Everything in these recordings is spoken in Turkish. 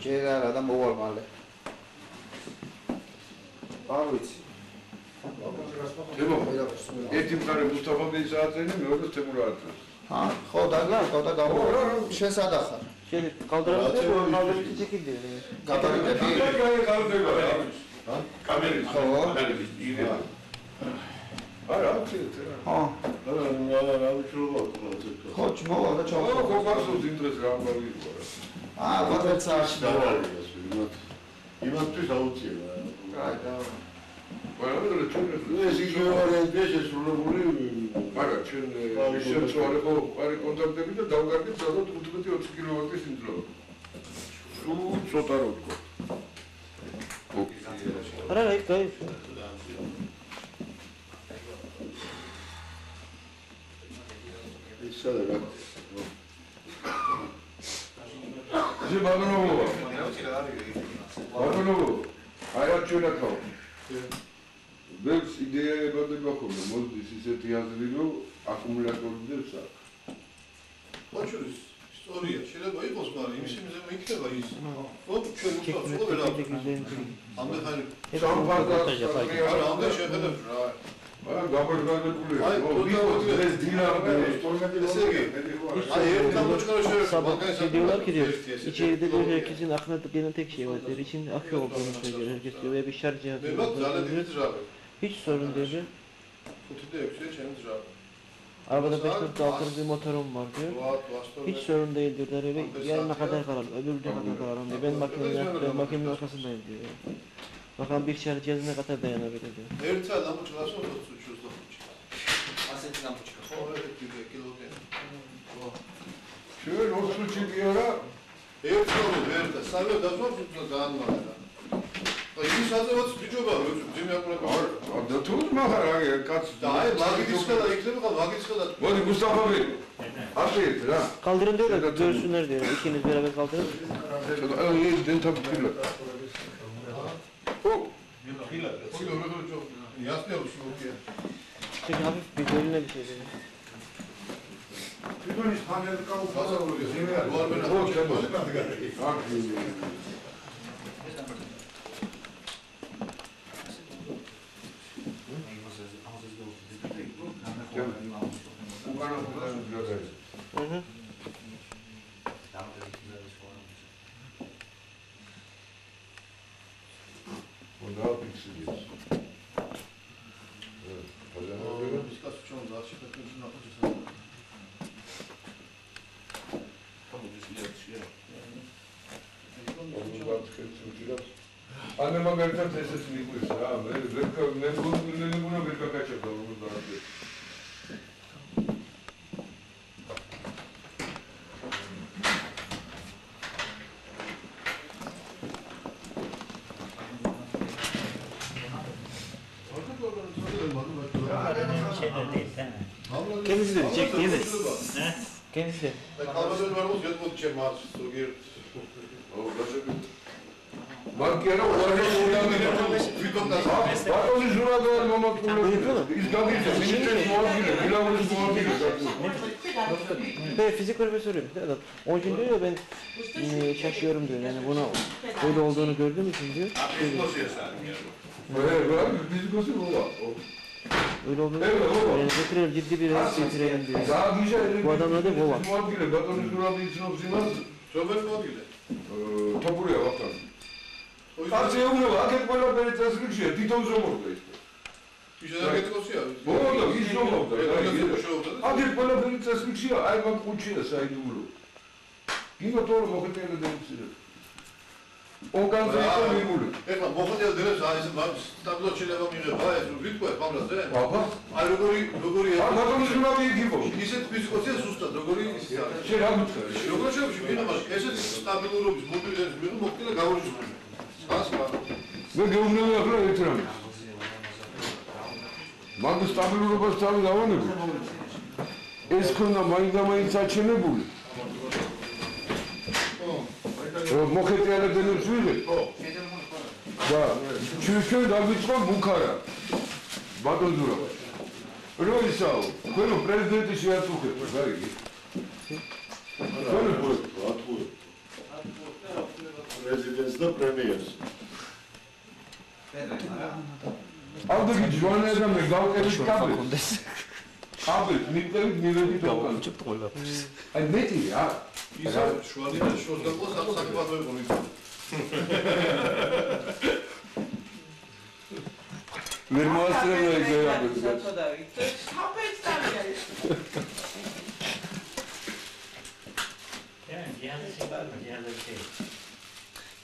ჯერ არა და მოვალ მალე. არ ვიცი. თემო, ერთი მხარე მუსტაფა ბეის ააწენე, მეორე თემურ ააწენს. ხო, და გამო შესადახარ. შენ კალდრები ჩიკიდე. გაბარიტები. კამერის ხო. არა, აცეთ. არა, უჩვეულობ ხო, მოვალ და ჩავხო. ხო, გასულ იმ დღეს რა ამბავი იყო რა. ვადერცაში დავარიგეს იმათთვის აუცილია. აი და მაგრამ ჩვენ ეს იგივე ვარიანტია შესრულებული. არა, ჩვენ შეცვალე ხო არის კონტაქტები და დავგარდეთ სადღაც 15-20 კილოვატის სიმძლავრე. სულ ცოტა რო თქო. არა, იქ გაი. ის სადა ზე ბაგნოვა. ბაგნოვა. აი რა ჩვენ ახავ. ვებს იდეა ებადება ხოლმე, მოდის ისეთი აზრი, რომ აკუმულატორებს აქვს. ბაჩურის ისტორია შეიძლება იყოს, მაგრამ იმ სიმზე იქნება ის. ხო, ჩვენ უცხოველა. ამდე ხანი. არა, ამდე შეხედებს რა. არა, გაბარგანებული. აი, ეს დინარდა, ესე იგი, აი, ერთ გამოჩქარო შეიძლება, მაგას დიულარ კიდევ. იჩი დედერკიზინ ახნად გენეთიქში ვარ, რიჩინ ახეო გონსეგერკიზ ვები შარჯა. მე მაგ ძალიან დიდი ძრავი. Hiç sorun değil. 5-də 6-yə çəni düzəldi. Arabada 5-4 altı motorum var diyor. Hiç sorun değil diyor. Yarına kadar kalalım, öbür güne kadar kalalım diyor. Ben makinenin arkasındayım diyor. Bakalım bir şarj cihazı ne kadar dayanabilir diyor. Ერთ საათს ამოჭრას რომ 20 ლამპუჩკა. ასეთი ლამპუჩკა. ხო, ერთი კილოგრამი. ჩვენ 20 ჩიგიარა. ერთ კილო ვერ და სამი დაზვავს უბრალოდ გაანმაგდა. აი ის აზრაც ბიჭობა რო ძიმე აკურება. არა, და თუ მაგარ კაც და აი მაგის ხელა იქნება ხა მაგის ხელა. მოდი გუსტაფავი. ასეთ რა. Kaldırın diyor da görsünler diyor. İkiniz beraber kaldırın. აი დენთა ფილა. ო, ხილა, ხილა რო ჯო. ясნია უშუქია. Çünkü hafif bir bölüne bir şey dedi. თვითონის ხანელი გასაგებია. ძიმე არ ვარ ო, ჩემო. აქ Anne magaritan tesisi miymiş ya? Ne buna bir kaçak olur da. Kendisi dedi, çek kendisi. Kendisi. Kalmadan var mı? Yatmadı çem var. Soğuk. Bankera orada Bakın şurada olmamak İzlediğinizde minister muhabiri, pilavınız muhabiri. Ben fizik profesörüyüm. Onun için diyor ya ben şaşıyorum diyor. Yani buna öyle olduğunu gördüğüm için diyor. Fizik olsun o var. Öyle olduğunu yani getirelim ciddi bir reis getirelim diyor. Bu adamlar da bu var. Muhabiri, bakın şurada için olsunlar. Robert muhabiri. Topuruya bakın. Kasi euro, aket ყველა პერიტრასკრიფშია თვითონ ზომობდა ის. ის ენერგეტიკოსია. ბოლო ის ზომობდა. aket ყველა პერიტრასკრიფშია აი მაგ ხუჩია საიდუმლო. გინო თორე მოხეტიალე დემცირე. ორგანზე იყო მიმული. ეხლა მოხეტიალე დემს აი ეს სტაბილო შეიძლება მიიღება ეს ვიტყვე პავლაზე. აბა, აი როგორი არ მაგომი ზურაბი იქიბო. ისეთ ფიზიკოსია ზუსტად როგორი ის არის. შენ რა მითხრა? როგორ შეიძლება მიღება ესეთ სტაბილურობის მოდელების მიიღო მოხტილა გავარჯიშებული. მე გეუბნები ახლა ერთ რამეს. მაგ სტაბილურობას თავი დავანები. ეს ქონა მაინდა-მაინც აჩენებული. მოხეტიალე დენებს ვიღებ. და ჩვენ დავიწყო მუქარა. ბატონ ზურაბ. რო ისაო, თქვენო პრეზიდენტი შეაწუხებს, გაიგე? თქვენო პრეზიდენტს და პრემიერს. ავდგი ჯვანია და მე გავყევით კაბელს. კაბელს მივყევით მივედით უკან. აი მეტი რა. ისა შუალია შორს გაყოს ამ საკუთარ მოიგონი. ვერ მოასწრებია ეგ რა.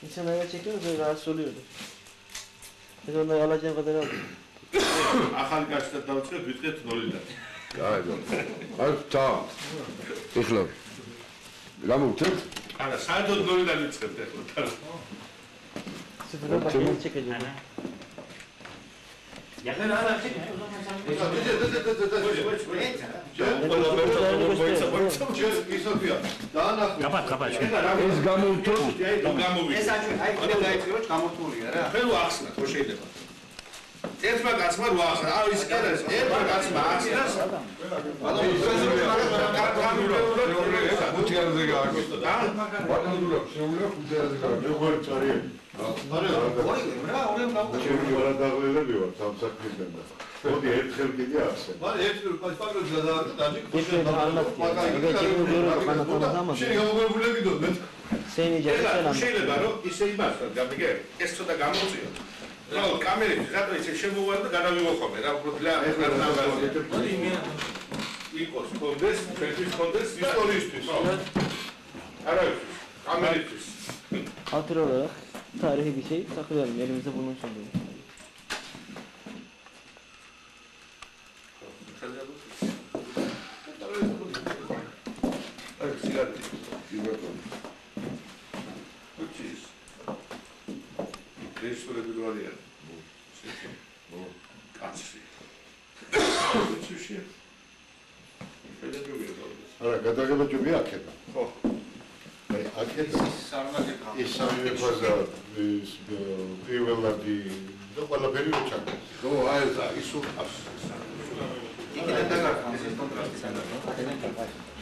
Insan ayağa çekiyor da rahatsız oluyordu. Biz onları alacağım kadar aldık. ახალი გაშტა დავწყებ, ვიტყეთ 0-დან. გაიგო. აი თან. ეხლა. გამოვთეთ? არა, საერთოდ 0-დან ვიწყებთ ეხლა. Sıfıra bakayım çekeceğim. Yakın ara çekin. Kapat. ეს გამოვთოთ? ეს აჩვენ, აი კიდევ დაიწყებოთ გამოთვლია რა. ხელო ახსნა, ხო შეიძლება. ერთმა კაცმა რო ახსნა, აი ის კერეს, ერთმა კაცმა ახსნას. ხუთიანზე გააკეთე. ბატონურა, შეუძლია ხუთიანზე გააკეთე. როგორ წარია? ორი რა, ორემ გავუჩინე. ჩემი ვარადაღლელები ვარ სამსახურიდან და. მოდი ერთხელ კიდე ახსენ. მაგრამ ერთი პასპორტი გადააკეთე, Geçen anlat. Evet, çekiyor diyorum kanatlarına ama. შენ გამოგებულებიდო მე. Seni ეხლა çekeceğim. შეიძლება რომ ისე იმას გამიგე, ეს ცოტა გამოწიო. რა, კამერები რატო ისე შემოვარ და გადავიღო რა, უბრალოდ რა, იყოს კონდეს, ჩვენთვის კონდეს ისტორიისთვის. არა, კამერისთვის. Hatır olarak tarihi bir şey saklayalım. Elimizde bulunsun diye. აი, სიგარეტი. უჩის. რეჟისორები რო არიან. კაცი. უჩიში. არა, გადაღება ჯობია აქედა. ხო. აი, აქედა. ის სამივე ფაზა ის პირველადი და ყველაფერი რო ჩაკეთე. ხო, აი ეს ის უყავს. იქიდან დაგარქავს ეს კონტრაქტი სანამ.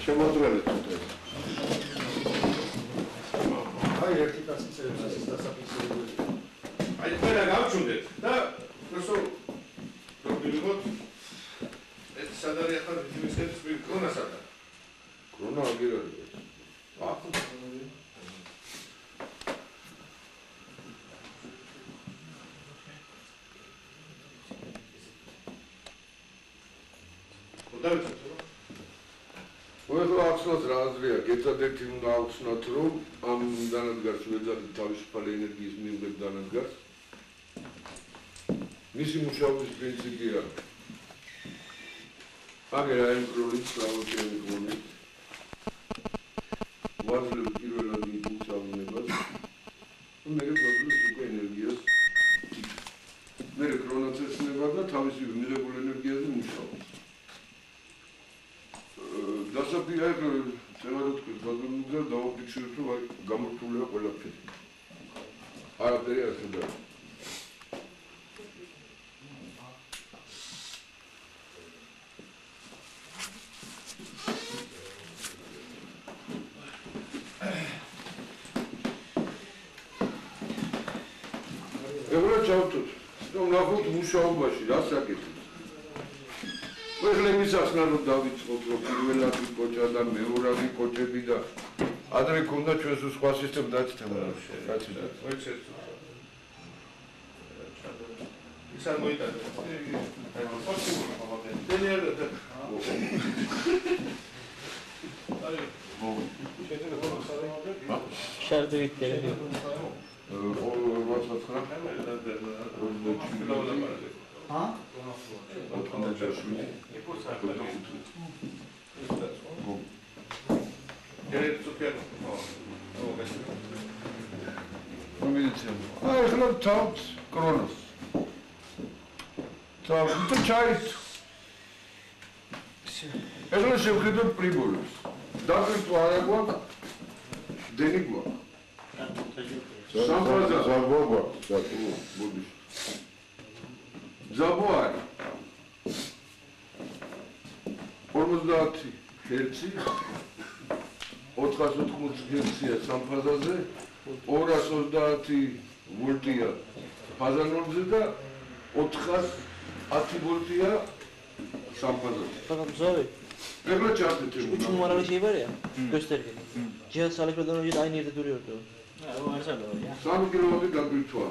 შემოძღვრელეთ თუნდაც. აი ერთი კაცი წერებს ეს დასაფიქსირებული. აი ყველა გავჩუნდეთ და რასო პრობლემოთ ეს სადარი ახლა ვიზიტის კრონა სადა. კრონა აგერა. აქ ყველა ახსნას რა აზრია, ერთადერთი უნდა ახსნათ, რომ ამ დანადგარს ვეძახით თავისუფალი ენერგიის მიღებ დანადგარს. მისი მუშაობის პრინციპია აგერ აემკროლით სწავლობენ გონით. ვაძლევ პირველად იმპულს ავნებას. მე ვაძლევ უკვე ენერგიას. მე კრონაც ესნება და თავისი მიღებულ ენერგიაზე მუშაობს. დასაფი აი წევა თქვენ ბაზონუგა დავაფიქსირეთ რომ აი გამორთულია ყველაფერი. არაფერი არ შედა. ეგრე ჩავთვით, რომ ნახოთ მუშაობაში რა საკეთებს. ყველემ ისახსნა რომ დავიწყოთ რომ პირველადი კოჭა და მეორადი კოჭები და ადრე ქონდა ჩვენს სხვა სისტემა დაწითემა კაცი და მოიცეთ. ის არ მოიტანე. აი ფორტი მოყავდა. დენერა და აი Şarjı yükleri diyor. Ha? Ay, geloof het kronos. Tot de tijd. Eigenlijk zijn we geen primules. Dat is waar ik wou. Denk ik wel. ზაბობა. Zaboar. 50 ჰერცი 480 ჰერცია სამ ფაზაზე 230 ვოლტია ფაზანურზე და 410 ვოლტია სამფაზანურზე. მაგრამ ზოვი ეხლა ჩართეთ უჩუმ მარალი შეიბარია გესტერგე ჯერ სალიფროდონოჯი აინი ერთ დური ორდო 3 კილოვატი გაგვირთვა.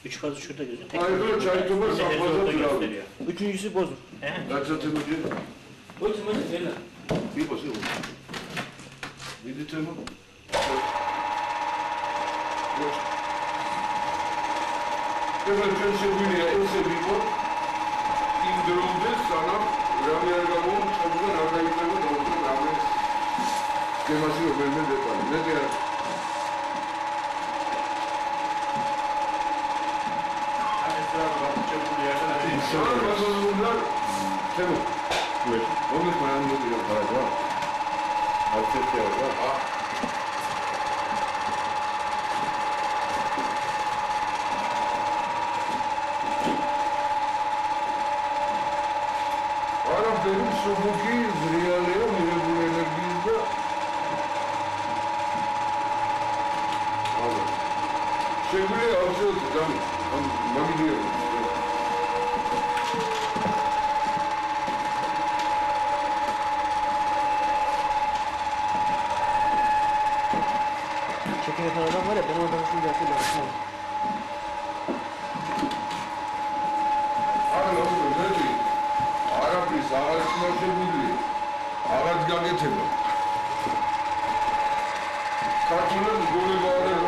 Üçüncü şurada gözüküyor. აი ეხლა ჩაითობა სამფაზანურზე. უჩუნჯისი ბოზუ დაცაცებოდი Buyurun buyurun gelin. იყოს იყო. Vidite mı? Hemen çözümüyle else bir bu. İndirimde sana Ramyargamon çabudan arkayıklarını da olsun rağmen teması yok bende de var. Ne diyor? İnsanlar bazı bunlar Temur. Onun mananında diyor. Var. Hareket var. Ara benim subuki zriyaleye bu enerjide Abi. Sevgili alacağız ben gidiyorum. çekim yapan adam var ya benim adamı şimdi yapıyor. Ara ne diyor? Ara biz ağaçlar sevgili. Ağaç gagetiyor. Kaçının golü var ya.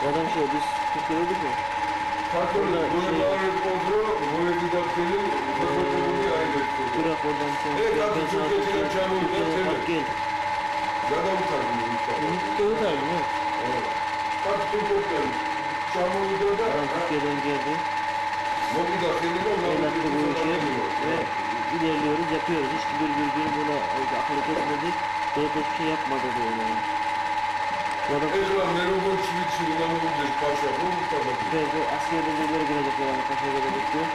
Adam şey biz Türkiye'de mi? Kaçının golü var ya. Golü giderken golü ayrıca. Bırak oradan sen. Ben sana Türkiye'de gel. Zaten utanmıyor inşallah. Türkiye'de utandım ha. Kaç Türkiye'den? Çamurlu'da da. Adam Türkiye'den geldi. Mobi'da seninle Evlattı bu işi ve ilerliyoruz, yapıyoruz. Hiçbir gün buna akıl etmedi. Böyle bir şey yapmadı diyor yani. Bu adam Ekran Merhaba Çivitçi İnanılmaz Paşa. Bu mutlaka. ve askeri belirlere girecek yani paşa gelecek diyor.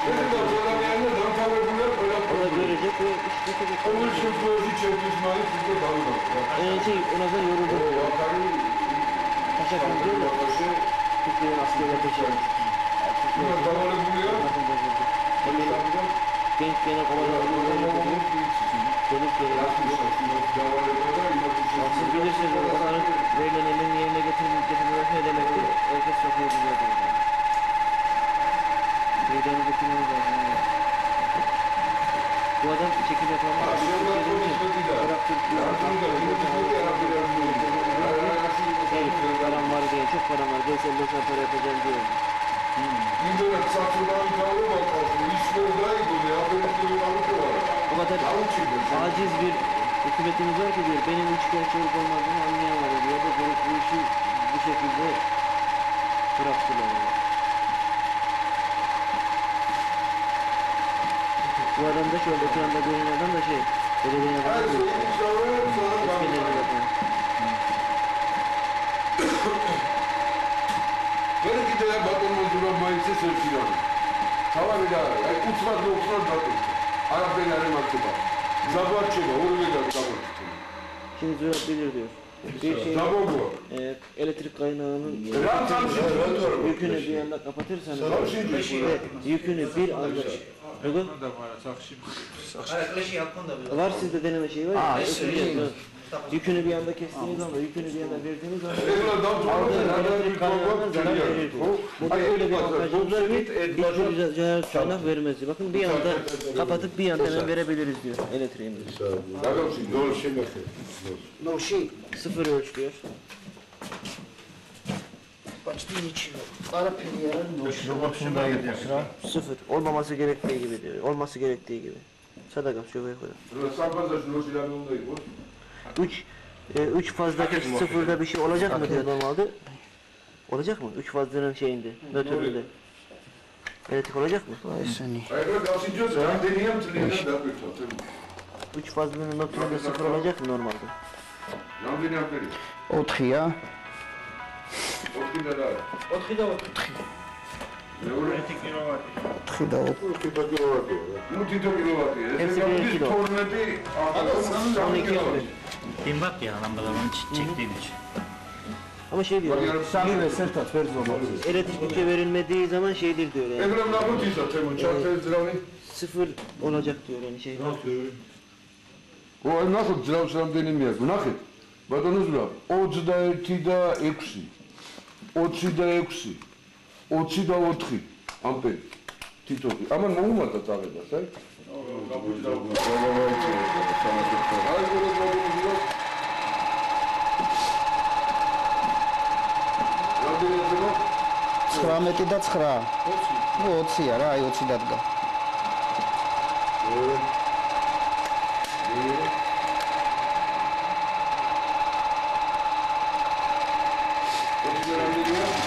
Senin de hatırlamayanlar da tabiler böyle O da görecek ve iş bitecek. Onun için proje çekmişmani sizde kalmaz. Şey ona da yoruldu. O vakarı Paşa kim diyor da Türkiye'nin askerler peşi. Buna davalı buluyor. Genç gene kovalarını dönüp geliyor. Siz bilirsiniz onların verilenlerin yerine getirmeleri ne demektir? Herkes sokuyor biliyordur. Meydanı getirmemiz lazım. Bu adam çekim yapamaz. Irak Türk'ü param var diye, çok param var. Gelsel boşan para yapacağım diyor. İnternet satılan kavga bakarsın. İşleri daha iyi oluyor. Haberin gibi kalıcı var. O kadar aciz bir hükümetimiz var ki diyor, benim üç gerçek olup olmadığını anlayamadı diyor. Bu işi bu şekilde bıraktılar. Yani. Bu adam da şöyle ekranda görünen adam da şey, belediye Her adamı şeyi diyor. inşallah sana Eskilerde kalmıyor. yapan. Belki de bakın muzura mayısı sırtıyor. Tamam bir daha. Uçmak yoksa bakın. Arap elleri maktuba. Zabar çıkma. Onu bir daha zabar çıkma. Şimdi Zürat bilir diyor. Bir şey Zabar bu. elektrik kaynağının Lan tam şimdi. yükünü bir anda kapatırsanız Tam şimdi. ve yükünü bir anda Uygun. Var sizde deneme şeyi var ya. Yükünü bir anda kestiğiniz anda, yükünü bir anda verdiğiniz anda aldığınız elektrik kaynağına zarar verir. Burada öyle bir avantajımız var ki hiçbir zarar kaynak vermez. Bakın bir anda kapatıp bir anda hemen verebiliriz diyor elektriğimizi. Bakalım şimdi. Doğru şey bakın. Sıfır ölçüyor. Sıfır. Olmaması gerektiği gibi diyor. Olması gerektiği gibi. Sadaka şöyle koyalım. Sen fazla şunu silahını olayım. 3 fazdaki sıfırda bir şey olacak mı diyor normalde. Olacak mı? 3 fazların şeyinde, nötründe. Elektrik olacak mı? Hayır bak asıncı ben deneyeyim tırnağından da yapıyorum. 3 fazlanın nötründe sıfır olacak mı normalde? Yan deneyim vereyim. Otkhiya. Otkin de daha. მეორე 1 კილოვატი. 5 და 2. 5 კილოვატია. ნუ თითო კილოვატია. ეს გამოდის 12 3 კილოვატი. იმბატია ლამბალავან ჩეკდინეჩ. Ama şey diyor. სამივე ერთად ვერ ზომავს. Elektrikçi verilmediği zaman şey diyor yani. ეგრე ნახოთ ისა თემო ჩართეს ძრავი. 0 olacak diyor yani şey. ო აი ნახოთ ძრავს რამდენიმე აქვს ნახეთ ბატონო ზურაბ 21 და 6 20 და 6 20 და 4 ამპერი თითოხი ამან მოუმატა წავედას აი აი გოროს Sramet და 9. 20-ია რა, აი 20 დადგა.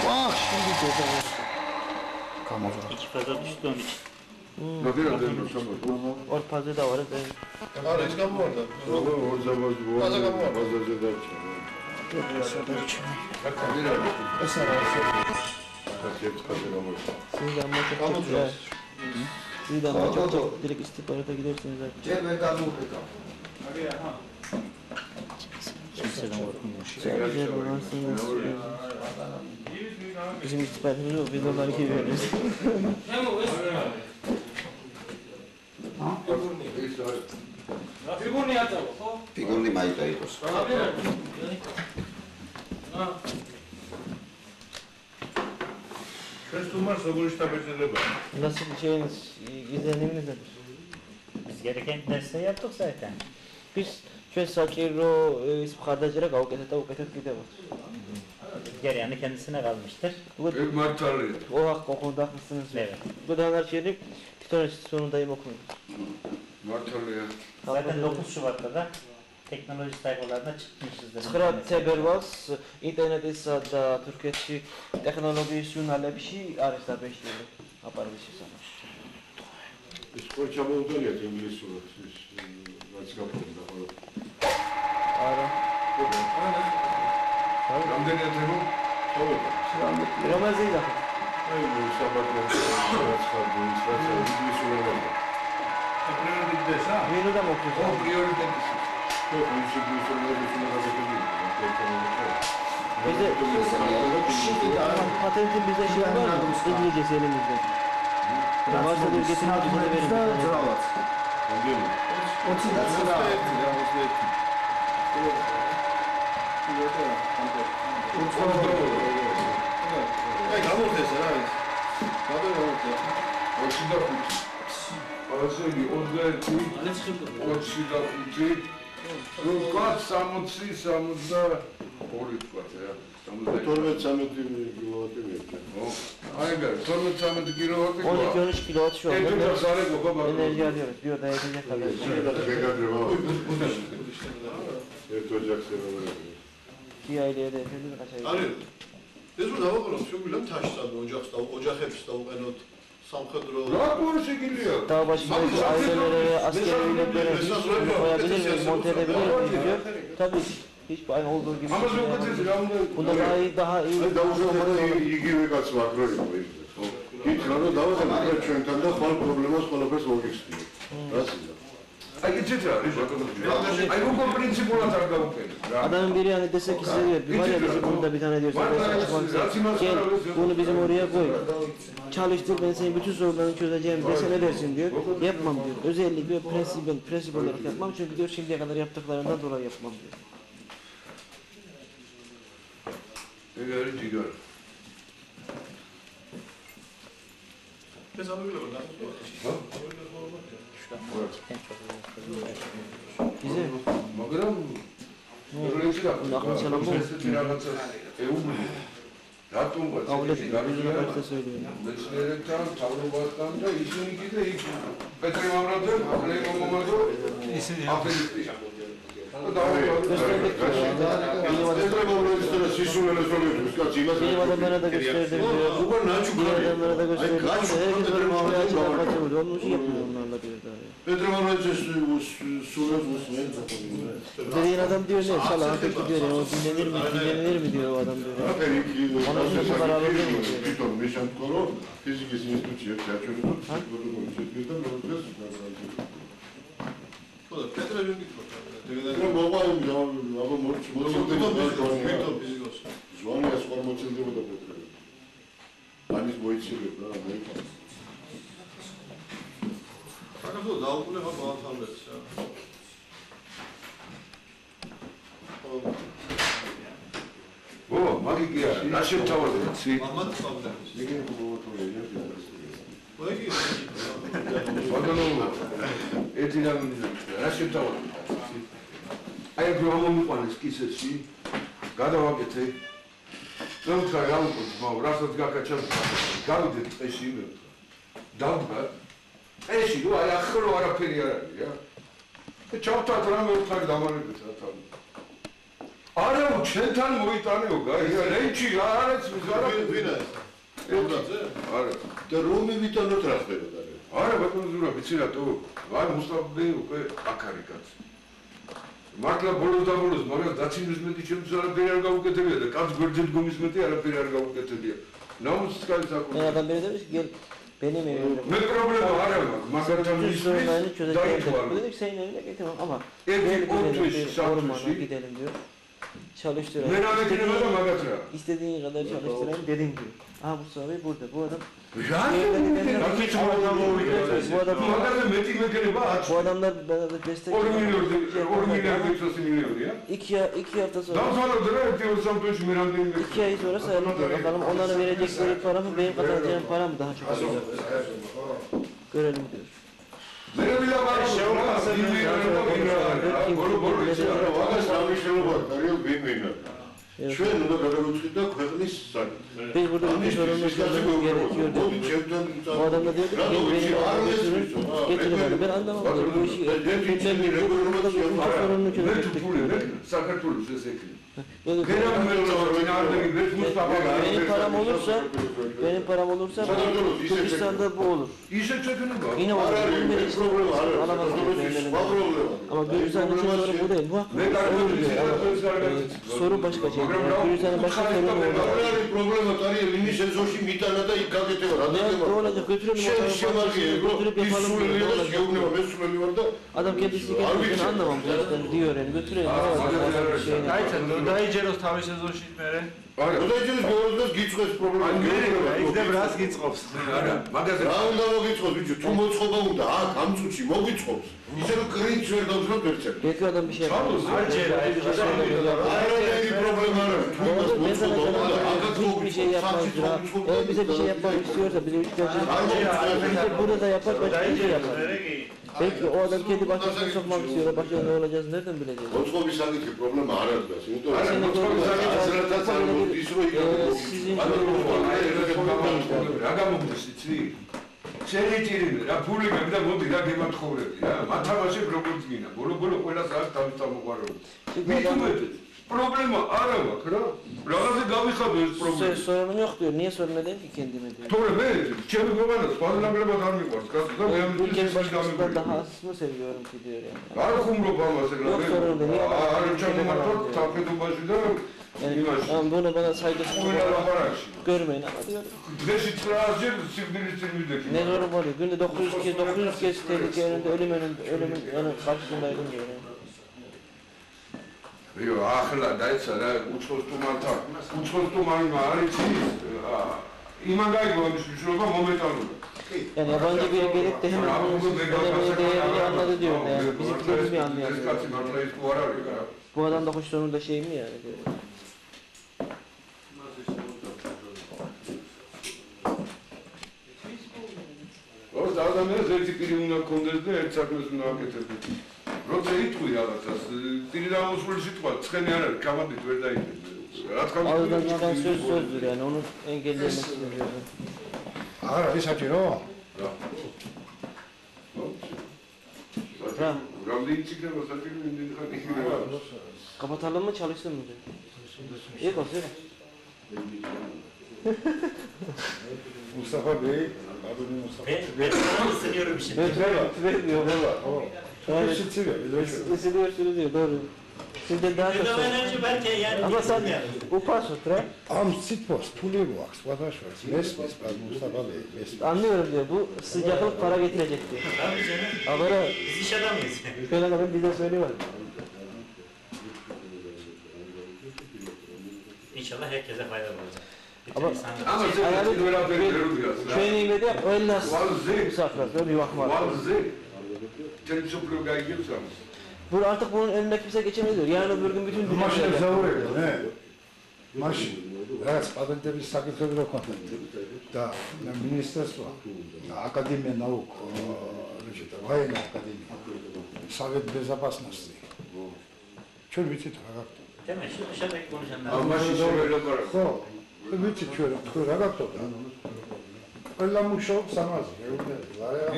ვაჰ, შევიდე და გამოვიდა. 2 ფაზა düştü onun için. Or fazla da var. არა ის გამოვარდა ბაზარზე დარჩა. ეს არა Sizden maçak. Sizden maçak. Direkt istihbarata gidersiniz zaten. ჯერ ვერ გამოვიდა. Kimseden korkmuyor. Güzel olarsınız. Bizim istihbaratımız yok. Biz onları gibi veriyoruz. ფიგურნი მაიტა იყოს. ეს თუმას როგორი შტაბეჭდილება Nasıl şeyiniz, izleniminiz nedir? Biz gereken dersleri yaptık zaten. Biz şöyle saçero ispahdacıra kavukete tavuketet gidiyoruz. Gereğini kendisine kalmıştır. ეგ მართალია O hak o konuda haklısınız. Evet. Bu dönemler şeylik Titones sonundayım okuyun. მართალია Zaten 9 Şubat'ta da teknoloji sayfalarına çıkmışızdır. Sıkırat teber vas, internetisa da Türkiye'deki teknoloji jurnalებში არის დაბეჭდილი აპარატის შესახებ. ის ხო ჩამოუდგენიათ ინგლისურად ის რაც გაფორმდა ხოლმე. არა. რამდენია თემო რომელზე იდახო? აი საბატონო რაც ხარდი ის რაც ინგლისურად. პრიორიტეტია ვინ უნდა მოხდეს? ო პრიორიტეტი ხო ის ინგლისურად Bize patenti bize şey var mı? İngilizcesi elimizde. Varsa bir getirin bize de verin. ძრავაც. რამდენი? 20 და აი გამოვდეს რა ის გადავიდე 25 ასე იგი 25 რუკაც 60 62 თქვა რა 12-13 კილოვატი მიეჭა. აი გა 12-13 კილოვატი 12-13 kilowatt şu anda ეს არის გოხა enerji alıyoruz. Diyor da enerji kadar. გეგადრება. ერთ ოჯახს ეროვნული. Bir aileye de efendim kaçar. არის ეს რომ დავაყენოთ შეგვიძლია მთაში წავიდე ოჯახს და ოჯახებს davaqenot სამხედრო რა გორშიგილია Dağ başındaki ailelere, askeri üyetlere koyabilir miyiz, monte edebilir miyiz diyor. Tabii hiç aynı olduğu gibi. ამაზე უკეთესი რა უნდა Bunda daha iyi. აი დაუშვებოთ იგივე კაცს ვაკროიყო ის. ითხრა რომ დავაყენოთ ჩვენთან და ხვალ პრობლემას ყველაფერს მოგიხსნით. რას იზა? აი ეცეთ არის ბატონო აი როგორ პრინციპულად არ გავუკეთე რა Adamın biri yani dese ki size diyor, var ya bizim bunda bir tane diyorsun. Gel bunu bizim oraya koy. Çalıştır ben senin bütün sorunlarını çözeceğim dese ne dersin diyor. Yapmam diyor. Özellikle prensip olarak yapmam çünkü diyor şimdiye kadar yaptıklarından dolayı yapmam diyor. ეგ არის ჯიგარი ეს ამიგებოდა Bize მაგრამ როლეში რა Nakın selamı ესეთი რაღაცა ეუბნები რატომ Avlet ვაცი yüzüne karşı da söylüyor. მეცნიერებთან თავრობასთან და ისინი კიდე იქ პეტრე მამრაძე ლეო მომადო ისინი აფერისტია Gösterdik diyor yani. Bilim adamlara da gösterdim diyor. Diğer adamlara da gösterdim. Herkes böyle muamele açıdan kaçırmıyor. Onun için yapmıyor onlarla diyor. პეტრე მამრაძეს სულებს უსმენთ Dediğin adam diyor ne? Sala hakiki diyor ya. O dinlenir mi diyor o adam diyor. Peki ki Ona sözü kararlı değil mi diyor. bir ton meşan koro fizik institutçiye çağırıyordu. Bunu konuşuyordu. O da Petrol'ün git bakalım. Ya babayım ya ama moçu Fizik olsun. Звание сформатировано до Петра. Они сбоичили, да, Америка. Fakat o davulun hep antalyaç ya. Baba, magik ya. Naše tavole, svi. Ahmet Pavle. Никаких поговоров нет. Peki. Badanovo. Etilam naše tavole. Ai grovamo panes kisesi. გადავაკეთე. რომ თქვა რა უკვე, მაგრამ რასაც გაკაჩა, გავიდეთ წეში მე. დავდგა. წეში, ნუ აი ახლა არაფერი არ არის, რა. და ჩავთვალ რამე უთხარ დამარებით რა თან. არა, ჩვენთან მოიტანეო, გაიგე, რენჩი რა არის, არა ვინა. ევდაძე? არა. და რომი ვიტანოთ რა ხდება? არა, ბატონო ზურა, ვიცი რატო? ვარ მუსტაფა უკვე აქ არის კაცი. მართლა ბოლოს მაგრამ დაცინის მეტი ჩემთვის არაფერი არ გაუკეთებია და კაც გვერდით გომის მეტი არაფერი არ გაუკეთებია. ნამუს კაცი Ben საკუთარ. adam beni demiş ki gel benim evime. მე პრობლემა არ აქვს, მაგალითად Biz sorunlarını ის çözeceğim dedi. Bu დაიწყო. dedik senin evine getirmem ama Eti gel otuz gidelim, saat ormana şey. gidelim diyor. მე Çalıştırayım. რა ვეკნება და მაგათ რა. İstediğin kadar çalıştırayım dedim diyor. Aha Mustafa Bey burada. Bu adam რა გაკეთე მოვიდა. მაგაზე მეტი მეკრება აქვს. bu adamlar bana da destek 2 მილიარდი 200 მილიონია. iki hafta sonra დავთვალოთ რა ერთი სამთოში მე რამდენი 2 ay sonra sayalım bakalım onlara verecekleri para mı benim kazanacağım para mı daha çok olacak. Görelim diyor. მე ვაგას სამშენებლო პერიოდ ვინმენა. ჩვენ უნდა გადავუწყდით და ქვეყნის საქმე. Biz burada bir sorunumuz gerekiyor dedi. O adam da diyordu ki gel benim evime getirin bana. Ben anlamadım. Bu işi erkekler mi? Burada bu sorununu მე çözecektik. თუ ფული მე საქართველოს ეს ეკი. Dedi ki, benim param olursa Kürdistan'da bu olur. ისე ჩეკნება. Yine olur. Bunun beni istemiyorsun. Alamaz diyor. Ama Gürcistan'ın için sorun bu değil. Bu olur diyor. Ama sorun başka şey. Gürcistan'ın başka sorunu olur. პრობლემა არის ვინი სეზონში მიტანა და იქ გაკეთება რა Ne olacak? Götürelim o tarafa. Götürüp yapalım diyor. Adam kendisi kendisini anlamam zaten diyor yani. Götürelim. Ne olacak? დაიჯეროს თავის სეზონში მერე. არა, როდესაც გეორგოს გიწყვეს პრობლემა. იქნებ რას გიწყობს. არა, მაგაზე რა უნდა მოგიწყოს ბიჭო, თუ მოწყობა უნდა, აქ ამ წუთში მოგიწყობს. ისე რომ კრინჩ ვერ დავძროთ ერთად. Belki adam bir şey yapar. არ ჯერა, არანაირი პრობლემა არ არის. თუ მას Ben sana მოწყობა უნდა, sana აქაც hiçbir şey yapmaz. Eğer bize bir şey yapmak istiyorsa bize üç bize burada da yapar başka bir şey yapar. Belki o adam kendi başkasına sokmak istiyor. Başka ne olacağız nereden bileceğiz? მოწყობის საკითხი პრობლემა არ არის გას. იმიტომ არა, რომ მოწყობის საკითხი აზრადაც არ მოდის რომ იქ Sizin რა გამოგდის იცი? შეიძლება რა ფული გაგდა მოდი რა გემათხოვრები რა. მათამაშე როგორც გინდა. ბოლო ყველას აქვს თავის თავმოყარული. მithumet problema არა მაქვს რა. რაღაცა გავიხადო ეს პრობლემა. sorunum yok diyor. Niye sorun edeyim ki kendime diyor. თორე მე ჩემი გოგონა სპარლამენტებად არ მიყვარს კაცო და მე ამ Ülkenin ის başkasından გამიგონი. daha az mı seviyorum ki diyor yani. არ ხუმრობ ამას ეგრე. Yok sorun değil. არ ჩამომართვა თაფედობაში და Yani იმაში. bunu bana saygısızlık ყველა olarak ლაპარაკში. görmeyin ama diyor. დღეში 9-ჯერ სიკვდილის წინ ვიდექი. Ne zorum var ya. Günde 900 kez tehlike önünde ölümün yani karşısındaydım diyor yani. Rio, ახლა დაიცა რა უცხოს სტუმართან. უცხოს სტუმარმა არის იმან გაიგო ამის მნიშვნელობა მომენტალურად. Yani yabancı biri gelip de hemen bunun önemini değerini anladı diyor yani. Bizimkileri mi ეს anlayamıyor? კაცი მართლა ის თუ არ არის რა. Bu adam da hoş sonunda şey mi yani diyor. ორ ადამიანს ერთი პირი უნდა გქონდეს და ერთ საქმეს უნდა აკეთებდეს. როცა იტყვი რაღაცას, პირი დამოსული სიტყვა, ცხენი არ არის, გამადით ვერ დაიჭირე. რა თქმა Ağızdan çıkan sözdür yani onu engellemek istiyor. არა ის საჭირო? Ra. რამდენი ციკლება საჭირო იმდენი ხანი იქნება. Kapatalım mı çalışsın mı diyor. İyi olsun. Mustafa Bey, adını Mustafa. Isınıyorum şimdi. Ver diyor. Isıtıyor Isınıyor diyor doğru. Sizde daha çok Hidroenerji enerji belki yani. Ama sen upasut re. Am sitpos puli vaks, vatandaşlar. Mesmes, Mustafa Bey, mesmes. Anlıyorum diyor. Bu sıcaklık para getirecek diyor. Tabii canım. Habere Biz iş adamıyız. şöyle kadar bize söylüyor. İnşallah herkese faydalı olacak. Ama- Ama sen böyle veriyorum diyorsun. Şeyini imedi yap, öyle nasıl Vallahi. saklasıyor bir bakma. Vallahi. Televizyon gelgiyorsan. Bu artık bunun önüne kimse geçemez diyor. Yarın öbür gün bütün dünya Maşin bilecek. zavuruydu, ne? Maşin. Raz, padente bir sakit ödülü kontak. Da, na ministerstvo, na Akademija nauk, значит, военная академия, Совет Безопасности. Чё видите, как? Değil mi? Şu dışarıdaki konuşanlar. Ama şöyle var. Ხო, ვიცი ჩვენ თქვენ რა გახტოდა? ყველა მუშაობს სამაზე,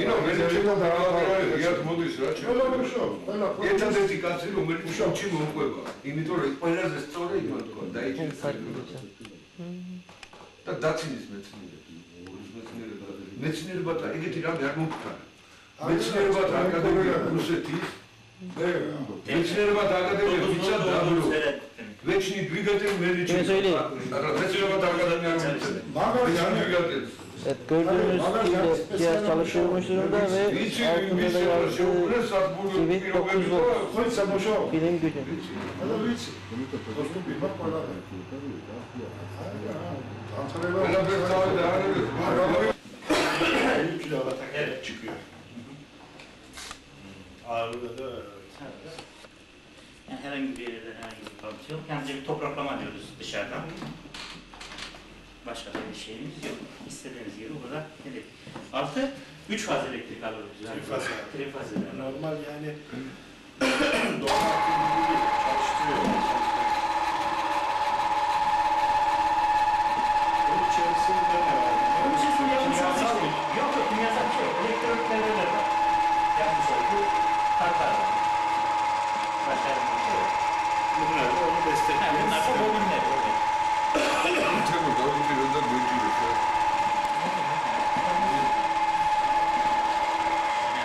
Ino, მენეჯერმა დააყარა, იათ მოდის რა ყველა ჩემ. მუშაობს, ყველა ერთადერთი კაცი რომელიც შოქში მომყვება, იმიტომ რომ ყველაზე სწორი იმან თქვა დაიჭირა. და დაცინის მეცნიერება. მეცნიერებათა ეგეთი რამე არ მომხდარა. მეცნიერებათა აკადემია რუსეთის, მეცნიერებათა აკადემია ვიცად დაბრო. Вечный двигатель Kime söyleyeyim? მეცნიერებათა აკადემია არ მომხდარა. მაგარი Вечный двигатель. Evet, gördüğünüz gibi cihaz çalıştırılmış durumda ve altında da yazdığı gibi 9 volt ხოც სამუშაო. bilim gücü. ყველა ვიცი. dostum იმა ყველა. ყველაფერს თავი დაანებებს. Evet çıkıyor. Ağırlığı da Yani herhangi bir yerde herhangi bir kalıntı yok. Yalnızca bir topraklama diyoruz dışarıdan. Başka da bir şeyimiz yok. İstediğiniz gibi o kadar nedir? Artı 3 faz elektrik alıyoruz. Yani Trifaz. Trifaz. normal yani doğal akım gibi çalıştırıyor. Bunun içerisinde ne var? Onun için su yapmış Kimyasal olmuş. Yok yok kimyasal bir şey yok. Elektronik devreler var. Yapmış olduğu kartlar var. Başka bir şey yok. Bunlar da onu destekliyor. Bunlar da bobinler. Evet. თემო დავიჭირო და გვიჭირე. Yani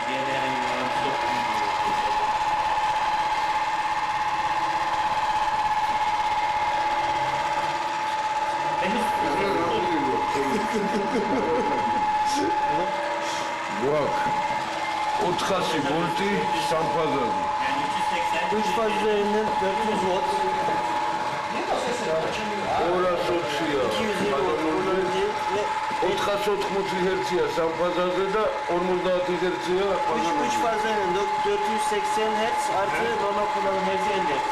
bir yerde herhangi bir bağlantısı yok. გვაქვს 400 ვოლტი სამფაზაზე. Yani 380. 3 faz üzerinden 400 volt, 220 220 volt kullanıcı ve 480 Hz-ია სამფაზაზე და 50 Hz-ია 3 faz üzerinden 480 Hz artı normal kullanım hertz 50 Hz.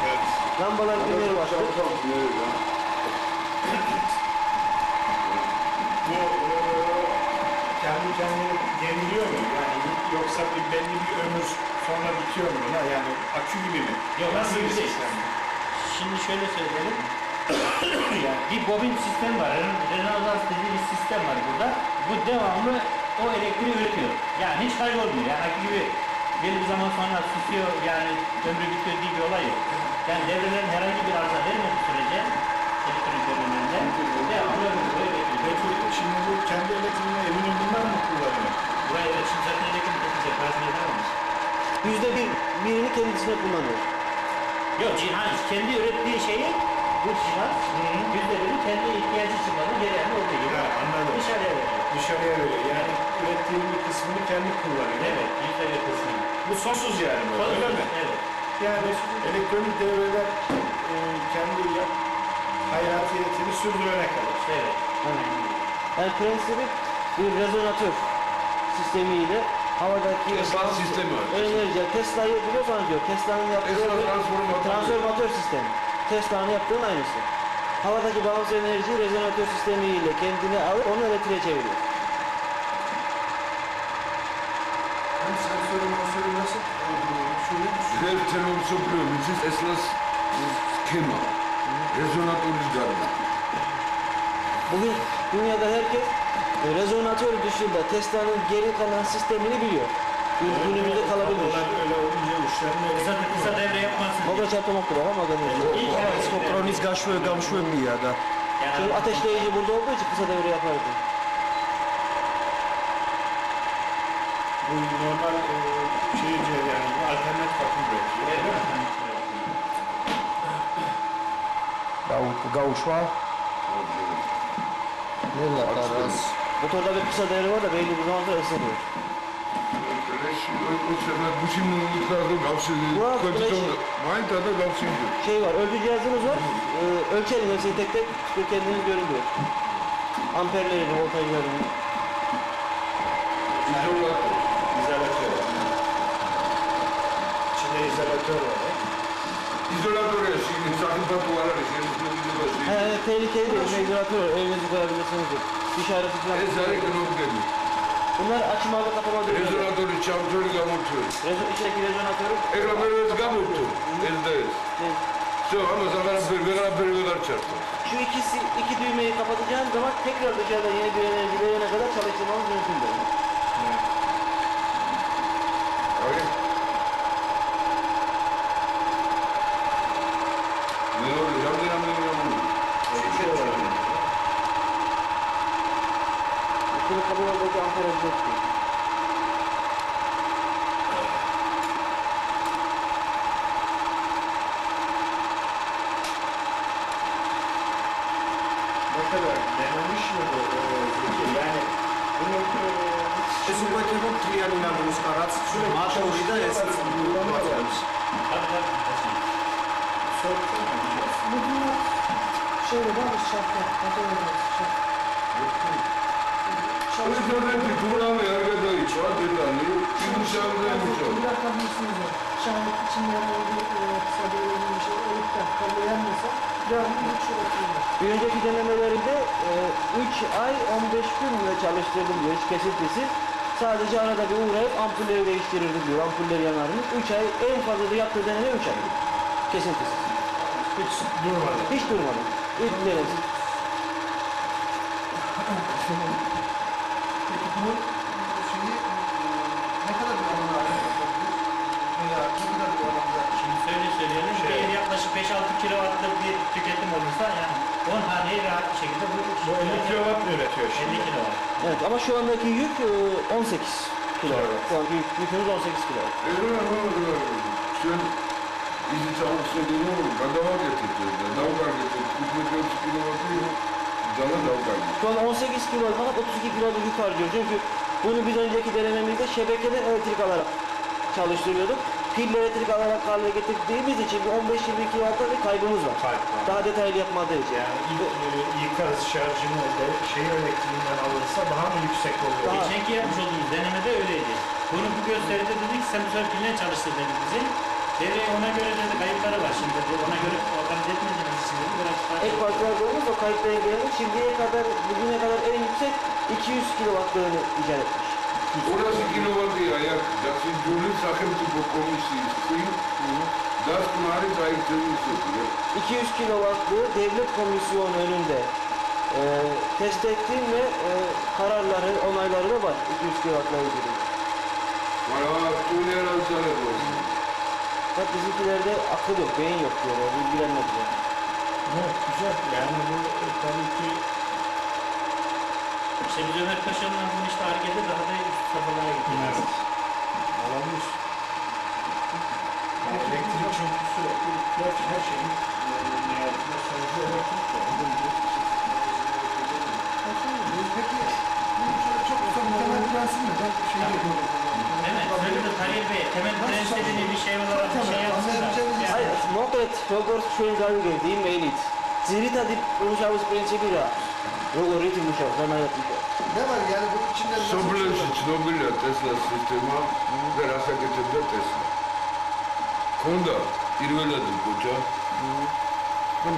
Evet. Lambalar günleri başladı. Bu kendi kendine yeniliyor mu? Yani yoksa bir belli bir ömür sonra bitiyor mu? Yani akü gibi mi? Yok, Nasıl akü bir gibi değil. sistem? Şimdi şöyle söyleyelim. Yani bir bobin sistem var. Rezonans dediği bir sistem var burada. Bu devamlı o elektriği üretiyor. Yani hiç kaybolmuyor. Yani akü gibi belli bir zaman sonra susuyor. Yani ömrü bitiyor diye bir olay yok. Yani devrelerin herhangi bir arıza vermediği sürece elektronik devrelerinde devamlı ömrü böyle bekliyor. Peki şimdi bu kendi elektriğini evinin bundan mı kullanıyor? Buraya evet, şimdi zaten elektrik tekniği parasını yapamamış. Birini kendisine kullanıyor. Yok, cihaz kendi ürettiği şeyi bu cihaz %1'i kendi ihtiyacı için bana gereğini olduğu gibi Ha, anladım. dışarıya veriyor. Dışarıya veriyor. Yani ürettiği bir kısmını kendi kullanıyor. Evet, %1 kısmı. Bu sonsuz yani bu. Öyle mi? Evet. Yani elektronik devreler kendi hayatiyetini sürdürene kadar. Evet. Yani prensibi bir rezonatör sistemiyle havadaki Tesla sistemi var. enerji, Tesla'yı biliyorsanız diyor, Tesla'nın yaptığı Tesla bir transformatör. transformatör sistemi. Tesla'nın yaptığının aynısı. Havadaki bağımsız enerjiyi rezonatör sistemiyle kendine alıp onu elektriğe çeviriyor. Δεύτερο მსოფლიო მიწის ტესლას სქემა rezonatörlü darbe. Bugün dünyada herkes rezonatör dışında Tesla'nın geri kalan sistemini biliyor. Günümüzde kalabilir. Öyle olunca uçlarını Kısa devre yapmasın. Moda çarpmamak var ama İlk Kronis gamşvemiya da. Çünkü ateşleyici burada olduğu için kısa devre yapardı. bu normal şeyce yani alternatif akım üretiyor. გაუშვა. ნელა Motorda bir kısa devre var da belli bir zaman sonra ısınıyor. Şey var, ölçü cihazınız var. Ölçelim hepsini tek tek, kendiniz görün diyor. Amperlerini, voltajlarını. İzolatör. İçinde izolatör var. İzolatör ya şimdi sakın var He, tehlikeli değil, izolatör var. Evinizi koyabilirsiniz diyor. İşareti falan. Bunlar açmalı kapama değil. Rezonatörü çarptörü gamurtuyor. İçindeki rezonatörü. Ekranları gamurtuyor. %100. Şu ama sana beraber çarptı. Şu iki düğmeyi kapatacağın zaman tekrar dışarıdan yeni bir enerji verene kadar çalıştırmamız mümkün değil. Hayır. Ne oluyor? Yandı. Şimdi kablolardaki amper olacaktı. Ne kadar denemiş mi bu? Yani bunu ეს უკვე თვითონ მთლიანი ნამუს კარაც მაშორი და ეს მოგწევს. Şöyle var mı şarkı? Özgürlükü kullanma yargıda içer dediğini yumuşağında yapacak. Bir dakika mısınız? Şahit içinde kısa bir şey olup da kablo yanmıyorsa devamlı bir şey yapıyorlar. Bir önceki denemelerinde 3 ay 15 gün çalıştırdım diyor, hiç kesintisiz. Sadece arada bir uğrayıp ampulleri değiştirirdim diyor, ampuller yanarmış. 3 ay, en fazla da yaptığı deneme 3 ay. Kesintisiz. hiç durmadı. Hiç durmadı. İlk denesi. Peki bunun şeyi ne kadar bir alana veya ne kadar bir alanda Şimdi söyleyelim. Bir yaklaşık 5-6 kilowattlık bir tüketim olursa yani 10 haneyi rahat bir şekilde bu 50 kilowatt mı üretiyor 50 şimdi? kilowatt. Evet ama şu andaki yük 18 kilo. Şu anki yükümüz 18 kilo. Sen izi çalıştırdığını kadava getirdi. Davgar getirdi. 3 kilovatı canı davgar. Şu an 18 kilo fakat 32 kilo da yük harcıyor. Çünkü bunu biz önceki denememizde şebekeden elektrik alarak çalıştırıyorduk. Pille elektrik alarak haline getirdiğimiz için bir 15-20 kilowatt bir kaybımız var. Daha detaylı yapmadığı için. Yani ikaz şarjını şehir elektriğinden alırsa daha mı yüksek oluyor? Geçenki yapmış olduğumuz denemede öyleydi. Bunu bu gösteride dedik sensör piline çalıştır dedi bizi. Devreye ona göre dedi kayıpları var şimdi dedi. Ona göre organize etmediğimiz için dedi. Biraz Ek farklardığımız o kayıtlara engellemek şimdiye kadar, bugüne kadar en yüksek 200 kilowattlarını icat etmiş. Orası kilovatı ayak. Dasın Jolin sakıntı bu komisyonu. Das kumari zayıftığını söylüyor. 200 kilowattlı devlet komisyonu önünde test ettiğim ve kararları, onayları da var 200 kilowattla ilgili. Valla Tuner Alzheimer olsun. Fakat bizimkilerde akıl yok, beyin yok diyorlar, bilgilenmediler. Evet, güzel. Yani bu tabii ki İşte biz Ömer Paşa'nın bunu işte hareketi daha da üst safhalara gidiyoruz. alanmış. Yani elektrik çünkü sürekli her şeyin nihayetinde sonucu elektrik. peki bu şöyle çok kısa bir temel prensip mi? Ben şey yapıyorum. Evet, böyle de Halil Bey, temel prensibini bir şey olarak bir şey yapsınlar. Hayır, Mokret, Rogor, Schwengalge, die Mailit. Zirita di Rushavus Principira. Rogor Riti Rushav, hemen yapmışlar. Ne var yani bunun içinde nasıl bir şey Sobrlesi var? çnobila Tesla sistema ve rasa getirdi Tesla. Konda irveladı koca.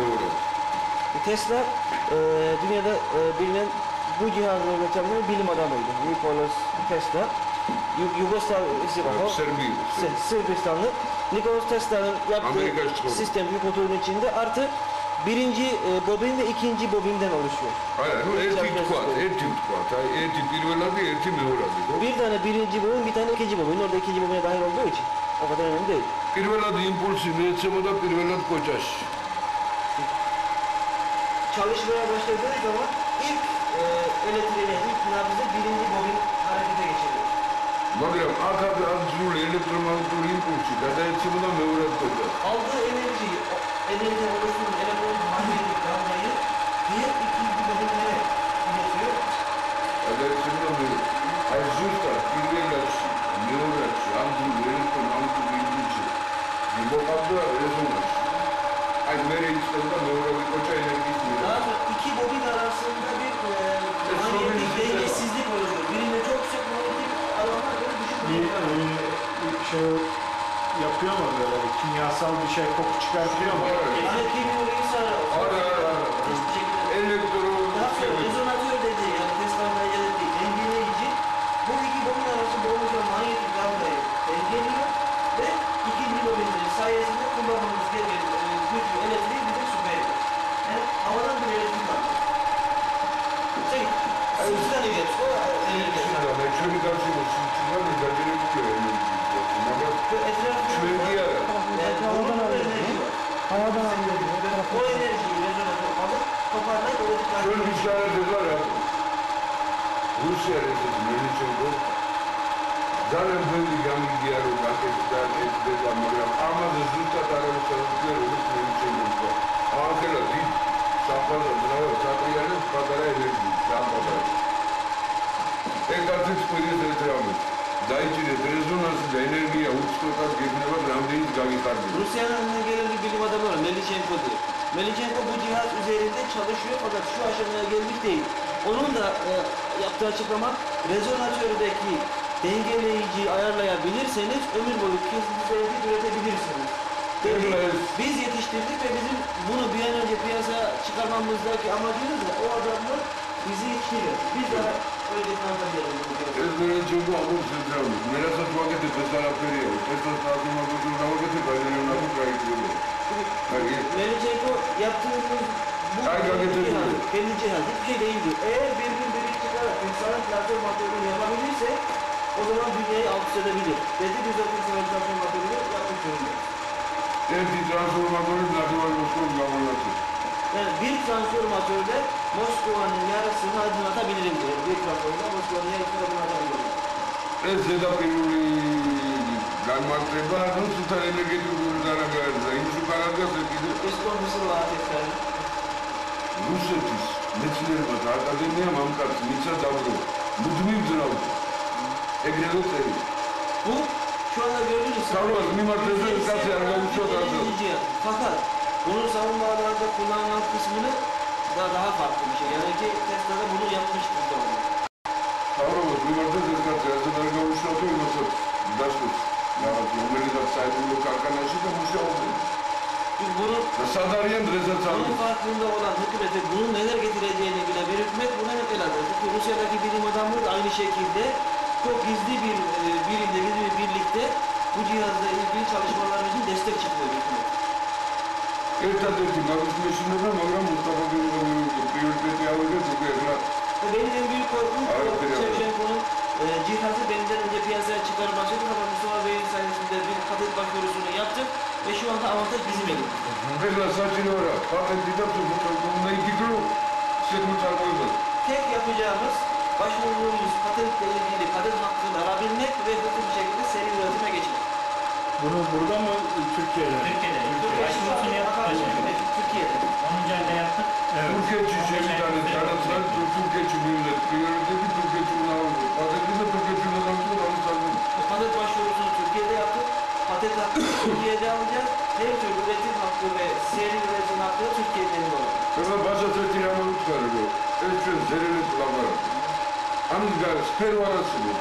Doğru. Tesla dünyada bilinen bu cihazları üreten bir bilim adamıydı. Nikolas Tesla. Yugoslav Serbi. Sırbistanlı. Nikolas Tesla'nın Amerika yaptığı çıkıyor. sistem bir kutunun içinde artı birinci bobin ve ikinci bobinden oluşuyor. Hayır, ertip kuat. Ertip irveladı, ertip mevladı. Bir tane birinci bobin, bir tane ikinci bobin. Orada ikinci bobine dahil olduğu için o kadar önemli değil. Irveladı impulsi, neçemada irveladı kocaş. Çalışmaya başladığı zaman ilk elektriğine, ilk nabzı birinci bobin harekete geçiriyor. Magram, akabı azul elektromagnetik impulsi, kada neçemada mevladı kocaş. Aldığı enerjiyi, enerjiden oluşturduğu elektronik manyetik dalga Kapıda rezonans. Ay nereye istedim de Mevravi Koça enerjisi. Daha sonra iki bobin arasında bir manyetik dengesizlik oluyor. Birinde çok yüksek manyetik alanlar böyle düşük manyetik şey yapıyor mu böyle bir kimyasal bir şey koku çıkartıyor mu? Yani kimyoloji sarı. Hiçbir şekilde. Daha sonra rezonatör dediği yani Tesla'nın dediği dengeleyici bu iki bobin arasında oluşan manyetik dalgayı dengeliyor ve ikinci bobinlerin sayesinde kullanmamız gereken gücü elektriği bize süperiyor. Yani havadan bir elektrik var. Sizden de geç. O enerji. Ben şöyle karşıyım. Sizden de gacere buluyor enerji. Çömürgü yarar. Havadan alıyor. Havadan alıyor. O enerjiyi rezonatör alıp toparlayıp elektrik Şöyle bir işaret var ya. Rusya rezonu Melihçenko. Zaten böyle yanı diğer o marketler, etkiler var. Ama da zıtta tarafı çalışıyor Rus Melihçenko. Ankara değil. Şahbaz'a, bravo. Zaten yani pazara enerji. Şahbaz'a. Artık spoiler devam. Dayıcı'da rezonansı enerjiye uçtuğundan gebine bak Ramde'yi gagi kardı. Rusya'nın önüne gelen bir bilim adamı var, Melihçenko diyor. Melihçenko bu cihaz üzerinde çalışıyor fakat şu aşamaya gelmiş değil. Onun da yaptığı açıklama rezonatördeki dengeleyiciyi ayarlayabilirseniz ömür boyu kesintisiz elektrik üretebilirsiniz. Biz yetiştirdik ve bizim bunu bir an önce piyasaya çıkarmamızdaki amacımız da o adamlar bizi yetiştiriyor. Biz daha öyle tanıtabiliriz. Melihçenko aldım sözlerini. Neresi vakti tesara veriyor. Tesara tartışma kurduğunda vakti kaynayan nakit kayıtlıyor. Melihçenko yaptığımız bu kendi cihaz hiçbir şey değildir. Eğer bir gün biri çıkarak insanın platform materyalini yapabilirse o zaman dünyayı alt üst edebilir. Dedi biz de insanın platform materyalini yapmak zorundayız. Bir transformatörü Vladimir Moskova yamanlatır. Yani bir transformatörde Moskova'nın yarısını aydınlatabilirim diyor. Bir transformatörde Moskova'nın yarısını aydınlatabilirim. Seda Penuli Dalmat Treba nasıl tutar energetik ürünlere geldi. Şu kararda sevgili. İslam Mısır var efendim. Rusya'tis. Neçileri var. Akademiya mamkat. Nitsa davru. Mudmim zıravdu. Egrelo seri. Bu şu anda gördüğünüz Savunma, mimar tezleri katı yargı çok azı. Fakat bunun savunma alanında kullanılan kısmını daha farklı bir şey. Yani ki Tesla'da bunu yapmıştır da onu. Savunma, mimar tezleri katı yargı çok azı. Daşkut. Yani onları da sahibi kalkanlaşı da bu şey oldu. Sadaryan rezat aldı. Bunun farkında olan hükümete bunun neler getireceğini bilen bir hükümet buna hep el alır. Çünkü Rusya'daki bilim adamları da aynı şekilde çok gizli bir birimde, gizli bir birlikte bu cihazla ilgili çalışmalar için destek çıkıyor hükümet. Ertadaki nabızın da program Mustafa Gül'ün priyoteti alacak çünkü evlat. Benim en büyük korkum Şevçenko'nun cihazı benden önce piyasaya çıkarması ama Mustafa Bey'in sayesinde bir patent başvurusunu yaptık ve şu anda avantaj bizim elimizde. Mesela saçını ora, patenti de bununla iki grup sıkıntı çarpıyoruz. Tek yapacağımız başvurduğumuz patentle ilgili patent hakkını alabilmek ve hızlı bir şekilde seri üretime geçmek. Bunu burada mı Türkiye'de? Türkiye'de. Başvurusunu yaptık. Türkiye'de. 10. ayda yaptık. Evet. Türkiye için bir tane tanıtılan Türkiye için millet. Priyoriteti Türkiye için aldı. Patenti de Türkiye için aldı. Patent başvurusunu Türkiye'de yaptık. Patent hakkını Türkiye'de alacağız. Her türlü üretim hakkı ve seri üretim hakkı Türkiye'den olacak. Sonra başa tırtıyamalı çıkarıyor. Ölçün, zerreli kullanmalar. Amizgar, sper varasını.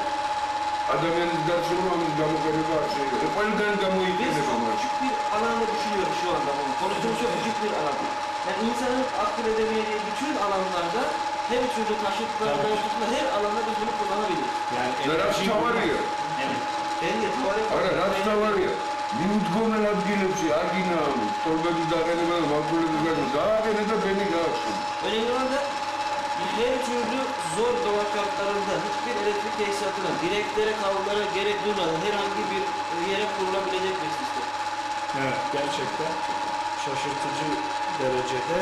Adamınızdan sormamız gamu karıba açıyor. O yüzden gamu ihtiyacı var. Küçük bir alanda düşünüyoruz şu anda bunu. Konuştuğumuz çok küçük bir alan. Yani insanın akıl edemeyeceği bütün alanlarda her türlü taşıtlarda, her alanda biz bunu kullanabiliriz. Yani Rasta var ya. Evet. Ara rasta var ya. Nutgomen adgilipsi, arginam. Torbacı dağını makbule düzgün. Daha beni de beni kalsın. Önemli olan da her türlü zor doğa şartlarında hiçbir elektrik tesisatına, direklere, kablolara gerek duymadan herhangi bir yere kurulabilecek bir sistem. Evet, gerçekten şaşırtıcı derecede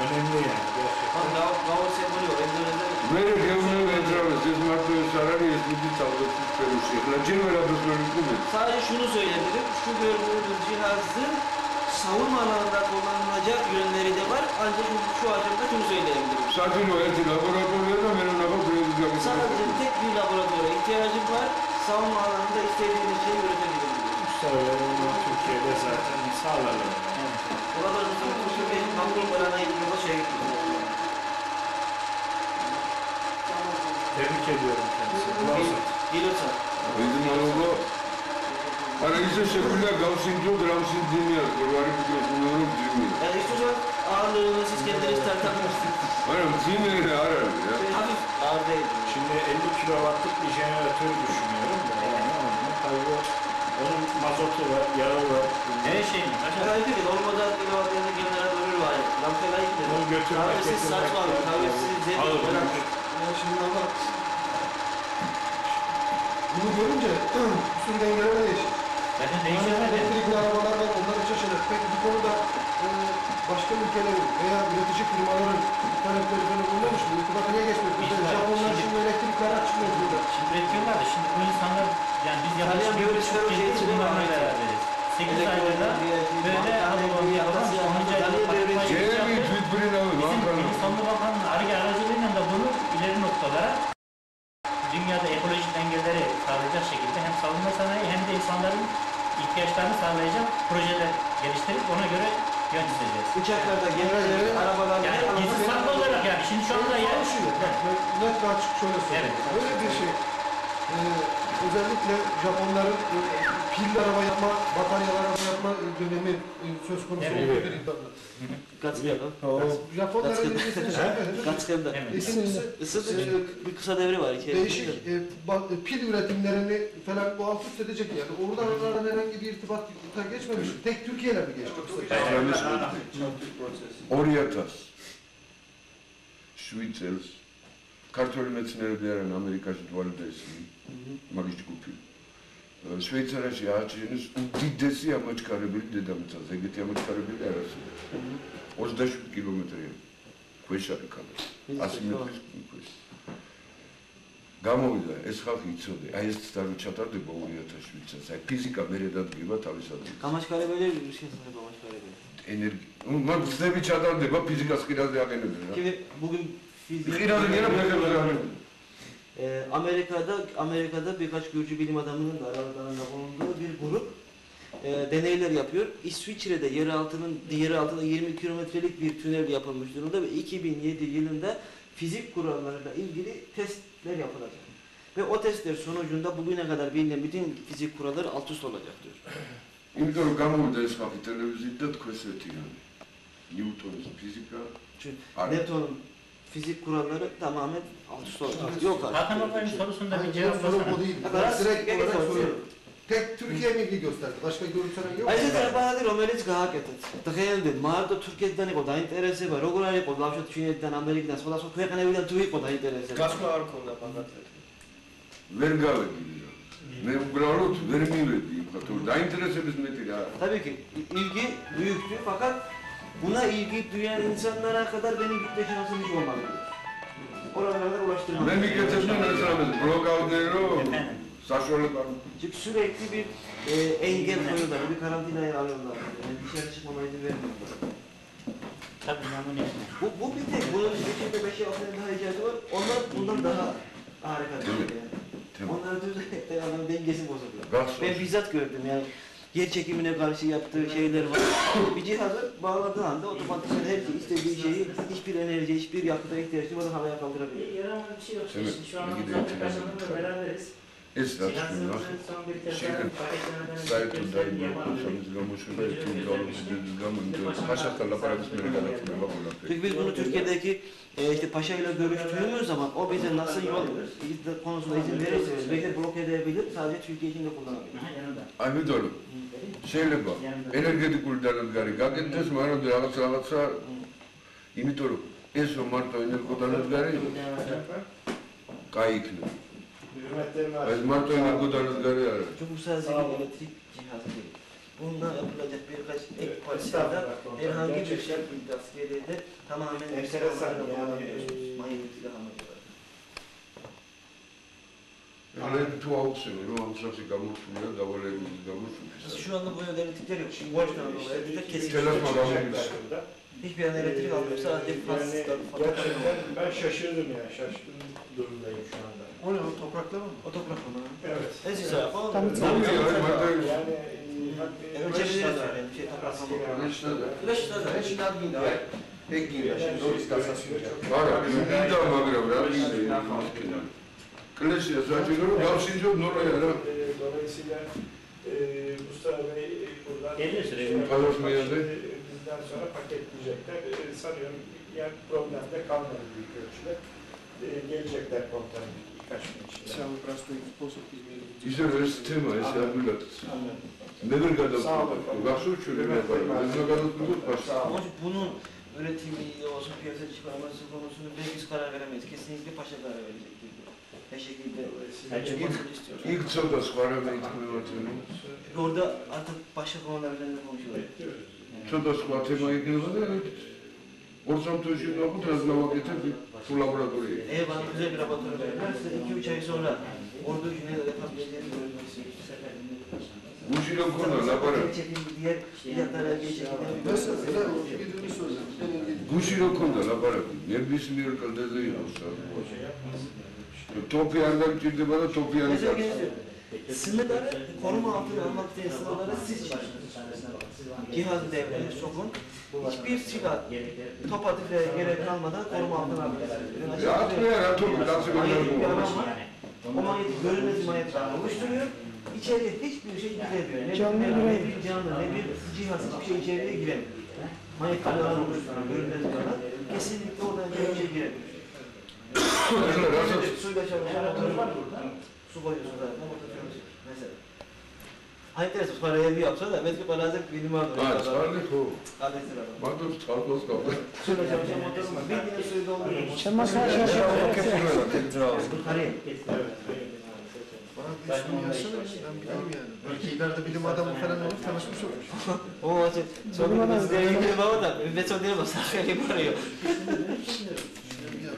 önemli yani gerçekten. Gavur sembolü var, Endonezya'da. Mere gevmeyi etrafı, siz makbule sararı yetmedi sağlıksız perişi. Lacil ve laboratuvarı mı? Sadece şunu söyleyebilirim, şu gördüğünüz cihazın savunma alanında kullanılacak yönleri de var, ancak şu aşamada şunu söyleyebilirim. Sakin o, eti laboratuvarda da benim lafa buraya Sadece tek bir laboratuvara ihtiyacım var, savunma alanında istediğiniz şeyi üretebilirim. Mustafa Bey, de zaten sağlarlar. Burada bizim Türkiye'nin kampın barana ilgili şey Tebrik ediyorum kendisini. Gelirse. Bizim oğlu Arayüzü şekilde gavşinci gramşin dinliyor. Kurvarı biliyorsunuz, dinliyor. Yani istiyorsan ağırlığını siz kendiniz tartabilirsiniz. Hanım dinliyor arar ya. Hafif ağır değil. Şimdi 50 kilowattlık bir jeneratör düşünüyorum da yani tabii onun mazotu var, yağı var. Her şey mi? Tabii ki olmadan kilovatlarında generatörü var. Lampeler gidiyor. Onu götürmek, Tabii siz saçma abi. Tabii siz Alır. Şimdi ama bunu görünce üstün dengeler değişir. Zaten Yani değiştirmedi. elektrikli arabalar var, onları şaşırır. Peki bu konuda başka ülkelerin veya üretici firmaların talepleri böyle bulunmuş mu? İrtibatı niye geçmiyor? Mesela İrtibat- Japonlar şimdi- şimdi elektrikli araç çıkmıyor burada. Şimdi üretiyorlar da şimdi bu insanlar yani biz yaklaşık İtalyan bir böyle buçuk çıkarım yıldır şeysi bunlarla var. beraberiz. 8 ayda da böyle Anadolu'nun yapılan 10. ayda Cenevi Tütbür'ün abi, Bizim Ankara'nın. Milli Savunma Bakanlığı'nın ARGE aracılığıyla da bunu ileri noktalara dünyada ekolojik dengeleri sağlayacak şekilde hem savunma sanayi hem de insanların ihtiyaçlarını sağlayacak projeler geliştirip ona göre yön çizeceğiz. Uçaklarda, gemileri, arabalarda Yani gizli saklı olarak yani şimdi şu anda yer Konuşuyor. Bak, net ve açık şöyle söyleyeyim. Evet. Böyle bir şey. Özellikle Japonların pil araba yapma, bataryalar araba yapma dönemi söz konusu Evet. olduğu bir iddialı. Gatsby'da. Japonların ilgisini çekmedi. Gatsby'da. Evet. İkincisi, Isıtıcı bir kısa devre var. değişik pil üretimlerini falan bu alt üst edecek yani. Oradan aradan herhangi bir irtibata geçmemiş. Tek Türkiye'yle mi geçti? Orientas, Şvitsels, ქართველი მეცნიერები არიან ამერიკაში დვალდაესმი, მაგის ჯგუფი. შვეიცარიაში აჩვენეს უდიდესი ამოჩქარებელი დედამიწაზე, ეგეთი ამოჩქარებელი არ არსებობს. 27 კილომეტრია ქვეშ არის ქალაქი. 100 მეტრის ქვეშ. გამოვიდა ეს ხალხი იცოდე, აი ეს დარო ჩატარდება 2007 წელს. აი ფიზიკა მერე დადგება თავის ადგილზე. Kamaşkarabeli şehzade Kamaşkarabeli. ენერგია. მაგ გზები ჩატარდება ფიზიკას ყირაზე აღენებენ რა. Şimdi bugün fizik... ყირაზე გერა ფეხებზე აღენებენ. Amerika'da birkaç Gürcü bilim adamının da aralarında bulunduğu bir grup deneyler yapıyor. İsviçre'de yer altında 20 kilometrelik bir tünel yapılmış durumda ve 2007 yılında fizik kurallarıyla ilgili testler yapılacak. Ve o testler sonucunda bugüne kadar bilinen bütün fizik kuralları alt üst olacak diyor. იმიტომ რომ გამოვიდა ეს ხალხი ტელევიზიით და თქვენს ეთირანი. ნიუტონის ფიზიკა. Çünkü Newton'un fizik kuralları tamamen alt üst olacak. Yok artık. Hakan Hoca'nın sorusunda bir Hayır, cevap soru versene. o değil. Biraz Direkt gerek olarak yok. soruyorum. Tek Türkiye milli gösterdi. Başka görüntülen yok. Ajde treba da Romelić gahakete. Tăhăiende, mardo Türkiye'den ne kadar interese var. Ogora ne kadar lavşat Çin'den, Amerika'dan, sola sola köye kanı evden tuği kadar interese var. Kasko ar konda pagatre. ვერ გავედი. მე უბრალოდ ვერ მივედი იმ ხათო დაინტერესების მეტი რა. Tabii ki ilgi büyüktü fakat buna ilgi duyan insanlara kadar benim gitme şansım hiç olmadı. Oralara kadar ulaştırmadım. მე მიკეთებდნენ ეს რამეს ბლოკავდნენ რომ საშუალება. Çünkü sürekli bir engel koyuyorlar, bir karantinaya alıyorlar. Yani dışarı çıkmama izin vermiyorlar. Tabii memnun etmiyor. Bu bir tek, bunun içinde 5'e 6'ya daha ihtiyacı var. Onlar bundan daha harika bir şey yani. Onların düzeyde adamın dengesi bozuluyor. Ben bizzat gördüm yani. Yer çekimine karşı yaptığı şeyler var. Bir cihazı bağladığı anda otomatikman her şey, istediği şeyi, hiçbir enerji, hiçbir yakıta ihtiyaç duymadan havaya kaldırabiliyor. Yaramaz bir şey yok. Evet, Şimdi şu an ilgili Zafer itiraz Başkan'la beraberiz. ეს რაც Cihazımızın მინახეთ son bir kez შეიძლება daha paketlerden საერთოდ დაიბო სამის გამოშვება ერთი უბრალოდ გამო იმიტომ ხაშახთან ლაპარაკის მერე გადაწყვეტა ყველაფერი. Çünkü biz bunu Türkiye'deki işte Paşa ile görüştüğümüz zaman o bize nasıl yol konusunda izin verirse belki blok edebilir, sadece Türkiye için de kullanabilir. Aha, yanında. ამიტომ რომ შეიძლება ენერგეტიკული დანადგარი გაკეთდეს, მაგრამ რაღაცა იმიტომ რომ ეს რომ მარტო ენერგოდანადგარი კაი იქნება. ეს მარტო ენერგოდანადგარი არა. Çünkü bu sadece bir elektrik cihazı değil. Bundan yapılacak birkaç ek parçada herhangi bir şey askeriyede tamamen Enteresan yani. manyetik silah amacı var. ანუ თუ აუხსენე რომ ამ სახში გამოთვლია დავალების გამოშვების. Şu anda bu elektrikler yok. Şimdi boştan dolayı elektrikler kesildi. Telefon alabilir. Hiçbir an elektrik almıyor. Sadece faz, Gerçekten ben şaşırdım yani. Şaşkın durumdayım şu anda. O ne o topraklama mı? O toprak mı? Evet. En güzel. Tabii ya, Yani Ölçebiliriz. Reçin ad gün de. Pek gün yaşıyor. Doğru istasyon. Ara, bir daha magra bırak. Klesi yazıyor. Yavşinci Nur'a yara. Dolayısıyla Mustafa Bey buradan Gelir süreç. bizden sonra paketleyecekler. Sanıyorum yani problemde kalmadı büyük ölçüde. Gelecekler komutanım birkaç gün içinde. Chciałbym po prostu ich sposób İşte öyle tema, eski adıyla. Ne bir kadar baksı uçuyor, ne var? Ne kadar tutup başka. Ama bunun üretimi olsun, piyasaya çıkarması konusunu biz karar veremeyiz. Kesinlikle paşa karar verecek. Ne şekilde çıkmasını istiyoruz. İlk çoğda skara ve eğitimi atıyor. Orada artık başka konular üzerinde konuşuyorlar. Çoğda skara tema ilgili var ya. Ortam tözgünü bu tarafına vakite bu laboratuvarı. Eğer bana güzel bir laboratuvar verirler, size 2-3 ay sonra orada neler yapabileceğini görmek istiyoruz. Bu şilon konu laboratuvar. Diğer ilahlara geçebilirler. Mesela ilgili sözler. Bu şilon konu laboratuvar. Ne bilsin bir kaldırdı yoksa. Top yerden girdi bana top yerden. Mesela sınırları koruma altına almak isteyen sınırları siz çıkartın. Cihaz devreye sokun. Hiçbir silah, top atıfaya gerek kalmadan koruma altına alabilirsiniz. Ya atmıyor ya topu. Nasıl Manyetik bir gönderdim alan var. O manyetik görünmez manyetlerle oluşturuyor. İçeriye hiçbir şey giremiyor. Ne bir canlı, ne bir cihaz, hiçbir şey içeriye giremiyor. Manyetik bir alan oluşturuyor, görünmez bir alan. Kesinlikle oradan bir şey giremiyor. Suyla çalışan motoru var burada. Su koyuyorsun zaten, motor çalışıyor. Mesela. Aynı tersi paraya bir yapsa da belki parası benim vardır. Ha, çağırdık o. Adresi var. Baktım çarpmaz kaldı. Suyla çalışan motorum var. Bildiğiniz suyu dolduruyor. Çamaşır Karıya. Bana bir ismini yazsana ben bileyim yani. Belki ileride bilim adamı falan olur tanışmış olur. O maçı çok biz de ilgili baba da ve çok değil basar şey yapıyor.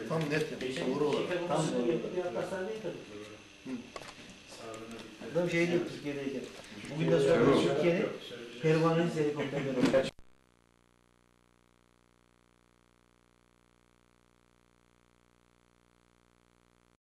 Tam net yani. Doğru olarak. Adam şey diyor Türkiye'deyken. Bugün de sonra Türkiye'nin pervaneli helikopterleri var.